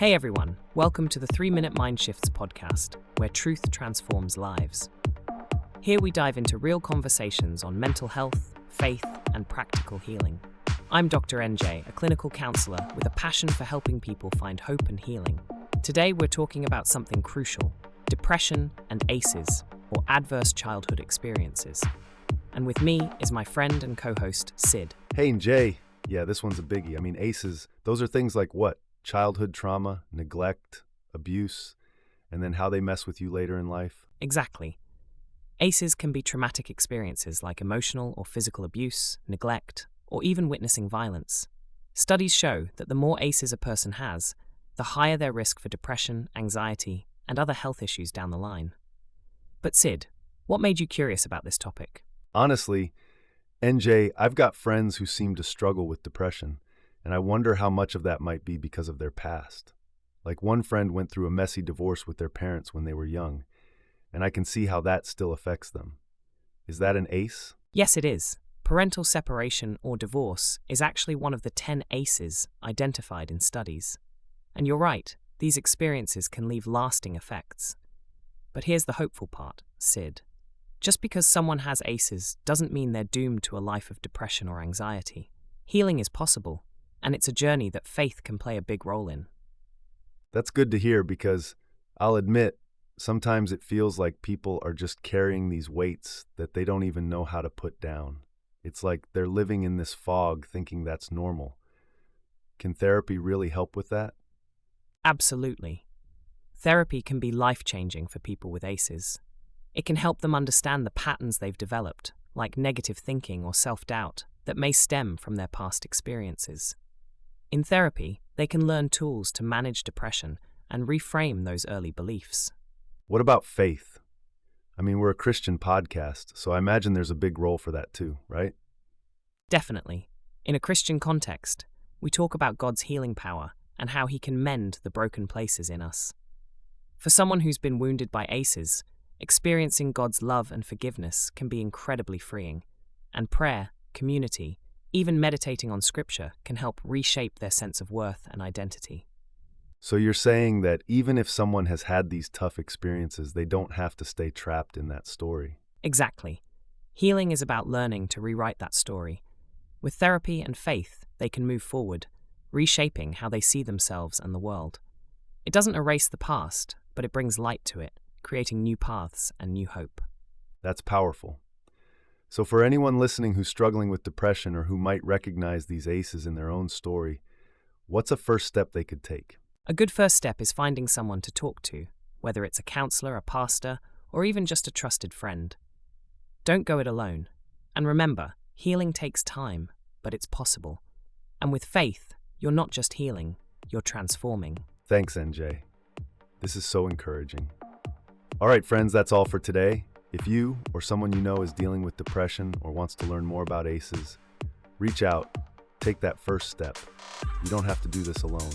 Hey everyone, welcome to the 3-Minute Mind Shifts podcast, where truth transforms lives. Here we dive into real conversations on mental health, faith, and practical healing. I'm Dr. NJ, a clinical counselor with a passion for helping people find hope and healing. Today we're talking about something crucial: depression and ACEs, or adverse childhood experiences. And with me is my friend and co-host, Sid. Hey, NJ. Yeah, this one's a biggie. Aces, those are things like what? Childhood trauma, neglect, abuse, and then how they mess with you later in life. Exactly. ACEs can be traumatic experiences like emotional or physical abuse, neglect, or even witnessing violence. Studies show that the more ACEs a person has, the higher their risk for depression, anxiety, and other health issues down the line. But Sid, what made you curious about this topic? Honestly, NJ, I've got friends who seem to struggle with depression, and I wonder how much of that might be because of their past. Like one friend went through a messy divorce with their parents when they were young, and I can see how that still affects them. Is that an ACE? Yes, it is. Parental separation or divorce is actually one of the 10 ACEs identified in studies. And you're right, these experiences can leave lasting effects. But here's the hopeful part, Sid. Just because someone has ACEs doesn't mean they're doomed to a life of depression or anxiety. Healing is possible, and it's a journey that faith can play a big role in. That's good to hear because I'll admit, sometimes it feels like people are just carrying these weights that they don't even know how to put down. It's like they're living in this fog thinking that's normal. Can therapy really help with that? Absolutely. Therapy can be life-changing for people with ACEs. It can help them understand the patterns they've developed, like negative thinking or self-doubt, that may stem from their past experiences. In therapy, they can learn tools to manage depression and reframe those early beliefs. What about faith? We're a Christian podcast, so I imagine there's a big role for that too, right? Definitely. In a Christian context, we talk about God's healing power and how He can mend the broken places in us. For someone who's been wounded by ACEs, experiencing God's love and forgiveness can be incredibly freeing, and prayer, community, even meditating on Scripture can help reshape their sense of worth and identity. So you're saying that even if someone has had these tough experiences, they don't have to stay trapped in that story. Exactly. Healing is about learning to rewrite that story. With therapy and faith, they can move forward, reshaping how they see themselves and the world. It doesn't erase the past, but it brings light to it, creating new paths and new hope. That's powerful. So for anyone listening who's struggling with depression or who might recognize these ACEs in their own story, what's a first step they could take? A good first step is finding someone to talk to, whether it's a counselor, a pastor, or even just a trusted friend. Don't go it alone. And remember, healing takes time, but it's possible. And with faith, you're not just healing, you're transforming. Thanks, NJ. This is so encouraging. All right, friends, that's all for today. If you or someone you know is dealing with depression or wants to learn more about ACEs, reach out, take that first step. You don't have to do this alone.